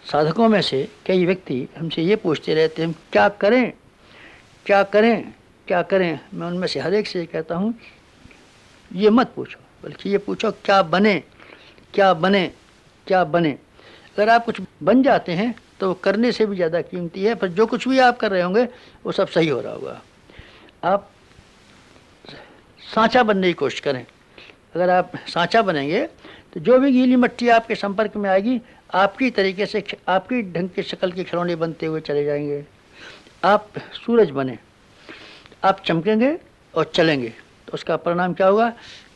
साधकों में से कई व्यक्ति हमसे ये पूछते रहते हैं, हम क्या करें क्या करें क्या करें। मैं उनमें से हर एक से कहता हूँ, ये मत पूछो, बल्कि ये पूछो क्या बने क्या बने क्या बने। अगर आप कुछ बन जाते हैं तो करने से भी ज़्यादा कीमती है, पर जो कुछ भी आप कर रहे होंगे वो सब सही हो रहा होगा। आप सांचा बनने की कोशिश करें। अगर आप सांचा बनेंगे तो जो भी गीली मिट्टी आपके संपर्क में आएगी, आपकी तरीके से आपकी ढंग के शक्ल के खिलौने बनते हुए चले जाएंगे। आप सूरज बने, आप चमकेंगे और चलेंगे, तो उसका परिणाम क्या होगा?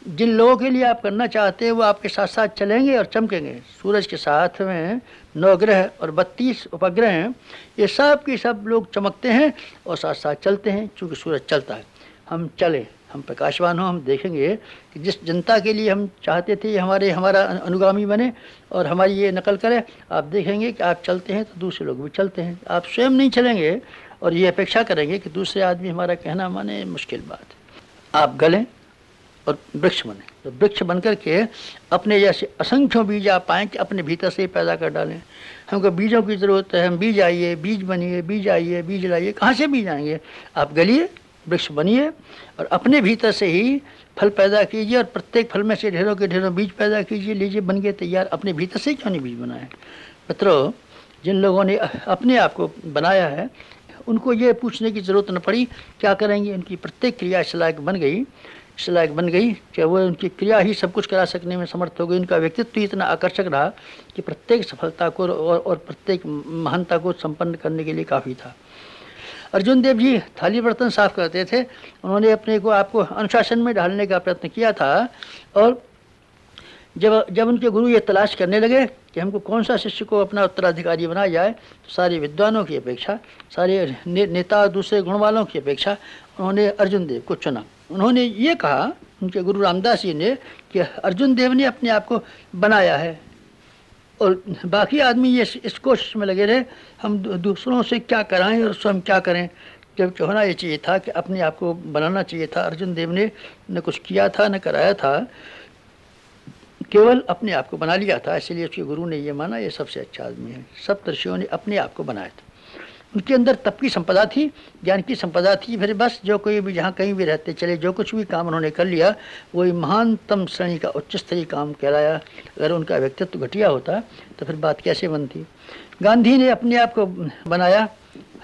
जिन लोगों के लिए आप करना चाहते हैं वो आपके साथ साथ चलेंगे और चमकेंगे। सूरज के साथ में 9 ग्रह और 32 उपग्रह हैं, ये सब के सब लोग चमकते हैं और साथ साथ चलते हैं। चूँकि सूरज चलता है, हम चलें, हम प्रकाशवान हों। हम देखेंगे कि जिस जनता के लिए हम चाहते थे हमारा अनुगामी बने और हमारी ये नकल करे, आप देखेंगे कि आप चलते हैं तो दूसरे लोग भी चलते हैं। आप स्वयं नहीं चलेंगे और ये अपेक्षा करेंगे कि दूसरे आदमी हमारा कहना माने, मुश्किल बात है। आप गलें और वृक्ष बने। तो वृक्ष बनकर के अपने जैसे असंख्यों बीज आप पाएँ कि अपने भीतर से पैदा कर डालें। हमको बीजों की ज़रूरत है, हम बीज आइए, बीज बनिए, बीज आइए, बीज लाइए। कहाँ से बीज आएंगे? आप गलिए, वृक्ष बनिए और अपने भीतर से ही फल पैदा कीजिए और प्रत्येक फल में से ढेरों के ढेरों बीज पैदा कीजिए। लीजिए, बन गए तैयार। अपने भीतर से क्यों नहीं बीज बनाए? मित्रों, जिन लोगों ने अपने आप को बनाया है उनको ये पूछने की ज़रूरत न पड़ी क्या करेंगे। उनकी प्रत्येक क्रिया इस लायक बन गई कि वो उनकी क्रिया ही सब कुछ करा सकने में समर्थ हो गई। उनका व्यक्तित्व इतना आकर्षक रहा कि प्रत्येक सफलता को और प्रत्येक महानता को संपन्न करने के लिए काफ़ी था। अर्जुन देव जी थाली बर्तन साफ करते थे। उन्होंने अपने को आपको अनुशासन में ढालने का प्रयत्न किया था और जब उनके गुरु ये तलाश करने लगे कि हमको कौन सा शिष्य को अपना उत्तराधिकारी बनाया जाए, तो सारे विद्वानों की अपेक्षा, सारे नेता दूसरे गुण वालों की अपेक्षा उन्होंने अर्जुन देव को चुना। उन्होंने ये कहा, उनके गुरु रामदास जी ने, कि अर्जुन देव ने अपने आप को बनाया है और बाकी आदमी ये इस कोशिश में लगे रहे हम दूसरों से क्या कराएं और स्वयं क्या करें। जबकि होना ये चाहिए था कि अपने आप को बनाना चाहिए था। अर्जुन देव ने न कुछ किया था न कराया था, केवल अपने आप को बना लिया था। इसलिए उसके गुरु ने ये माना ये सबसे अच्छा आदमी है। सब ऋषियों ने अपने आप को बनाया था। उनके अंदर तप की संपदा थी, ज्ञान की संपदा थी। फिर बस जो कोई भी जहाँ कहीं भी रहते चले, जो कुछ भी काम उन्होंने कर लिया वही महानतम श्रेणी का उच्च स्तरीय काम कहलाया। अगर उनका व्यक्तित्व घटिया होता तो फिर बात कैसे बनती। गांधी ने अपने आप को बनाया,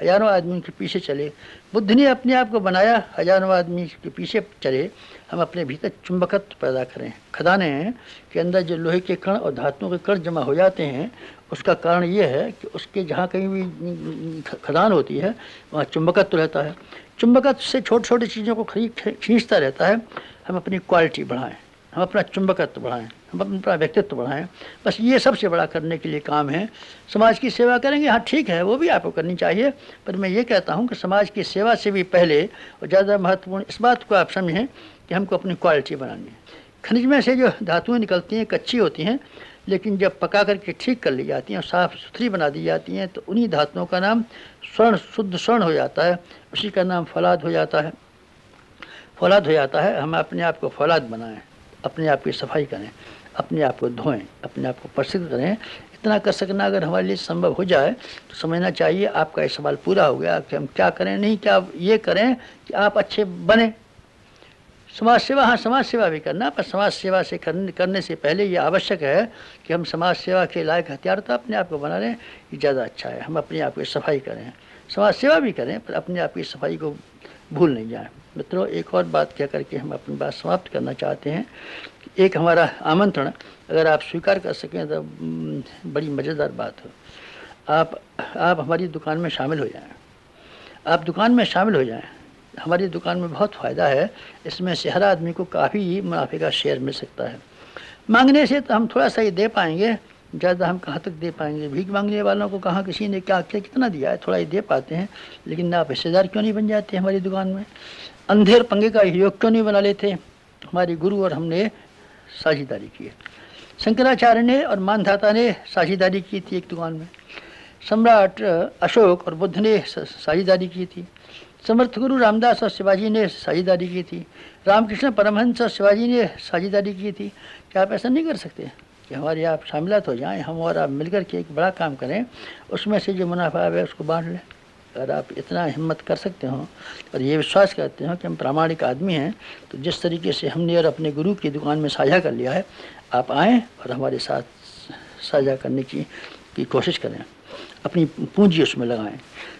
हजारों आदमी उनके पीछे चले। बुद्ध ने अपने आप को बनाया, हजारों आदमी के पीछे चले। हम अपने भीतर चुंबकत्व पैदा करें। खदाने के अंदर जो लोहे के कण और धातुओं के कण जमा हो जाते हैं, उसका कारण ये है कि उसके जहाँ कहीं भी खदान होती है वहाँ चुंबकत्व रहता है। चुंबकत्व से छोटी छोटी चीज़ों को खींचता रहता है। हम अपनी क्वालिटी बढ़ाएं, हम अपना चुंबकत्व बढ़ाएं, हम अपना व्यक्तित्व बढ़ाएं। बस ये सबसे बड़ा करने के लिए काम है। समाज की सेवा करेंगे, हाँ ठीक है, वो भी आपको करनी चाहिए, पर मैं ये कहता हूँ कि समाज की सेवा से भी पहले और ज़्यादा महत्वपूर्ण इस बात को आप समझें कि हमको अपनी क्वालिटी बनानी है। खनिज में से जो धातुएँ निकलती हैं कच्ची होती हैं, लेकिन जब पका करके ठीक कर ली जाती हैं और साफ़ सुथरी बना दी जाती हैं तो उन्हीं धातुओं का नाम स्वर्ण, शुद्ध स्वर्ण हो जाता है। उसी का नाम फौलाद हो जाता है। फौलाद हो जाता है। हम अपने आप को फौलाद बनाएं, अपने आप की सफाई करें, अपने आप को धोएं, अपने आप को प्रसिद्ध करें। इतना कर सकना अगर हमारे लिए संभव हो जाए तो समझना चाहिए आपका ये सवाल पूरा हो गया कि हम क्या करें। नहीं, क्या ये करें कि आप अच्छे बने। समाज सेवा, हाँ समाज सेवा भी करना, पर समाज सेवा से करने से पहले ये आवश्यक है कि हम समाज सेवा के लायक हथियार तो अपने आप को बना लें, ये ज़्यादा अच्छा है। हम अपने आप की सफाई करें, समाज सेवा भी करें, पर अपने आप की सफाई को भूल नहीं जाएं। मित्रों, एक और बात कह करके हम अपनी बात समाप्त करना चाहते हैं। एक हमारा आमंत्रण अगर आप स्वीकार कर सकें तो बड़ी मज़ेदार बात हो। आप हमारी दुकान में शामिल हो जाएं। आप दुकान में शामिल हो जाएं। हमारी दुकान में बहुत फ़ायदा है। इसमें से हर आदमी को काफ़ी मुनाफे का शेयर मिल सकता है। मांगने से तो हम थोड़ा सा ही दे पाएंगे, ज़्यादा हम कहाँ तक दे पाएंगे। भीख मांगने वालों को कहाँ किसी ने क्या कितना दिया है, थोड़ा ही दे पाते हैं। लेकिन आप हिस्सेदार क्यों नहीं बन जाते हमारी दुकान में? अंधेर पंगे का योग क्यों नहीं बना लेते? हमारे गुरु और हमने साझेदारी की है। शंकराचार्य ने और मानधाता ने साझेदारी की थी एक दुकान में। सम्राट अशोक और बुद्ध ने साझेदारी की थी। समर्थ गुरु रामदास और शिवाजी ने साझेदारी की थी। रामकृष्ण परमहंस और शिवाजी ने साझेदारी की थी। क्या आप ऐसा नहीं कर सकते? कि हमारे आप शामिलात हो जाएं, हम और आप मिलकर के एक बड़ा काम करें, उसमें से जो मुनाफा है उसको बांट लें। अगर आप इतना हिम्मत कर सकते हो और ये विश्वास करते हो कि हम प्रामाणिक आदमी हैं, तो जिस तरीके से हमने और अपने गुरु की दुकान में साझा कर लिया है, आप आएँ और हमारे साथ साझा करने की कोशिश करें। अपनी पूंजी उसमें लगाएं,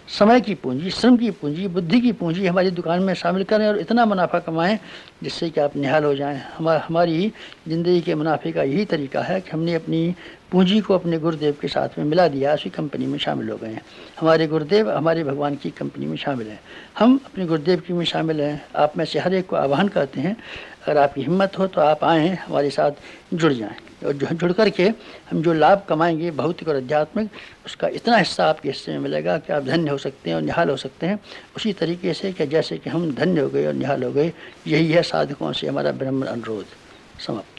समय की पूंजी, श्रम की पूंजी, बुद्धि की पूंजी हमारी दुकान में शामिल करें और इतना मुनाफा कमाएं जिससे कि आप निहाल हो जाएं। हमारी ज़िंदगी के मुनाफे का यही तरीका है कि हमने अपनी पूंजी को अपने गुरुदेव के साथ में मिला दिया, उसी कंपनी में शामिल हो गए हैं। हमारे गुरुदेव हमारे भगवान की कंपनी में शामिल हैं, हम अपने गुरुदेव की में शामिल हैं। आप में से हर एक को आह्वान करते हैं, अगर आपकी हिम्मत हो तो आप आएँ, हमारे साथ जुड़ जाएं और जुड़ कर के हम जो लाभ कमाएंगे भौतिक और आध्यात्मिक, उसका इतना हिस्सा आपके हिस्से में मिलेगा कि आप धन्य हो सकते हैं और निहाल हो सकते हैं, उसी तरीके से कि जैसे कि हम धन्य हो गए और निहाल हो गए। यही है साधकों से हमारा ब्रह्म अनुरोध। समाप्त।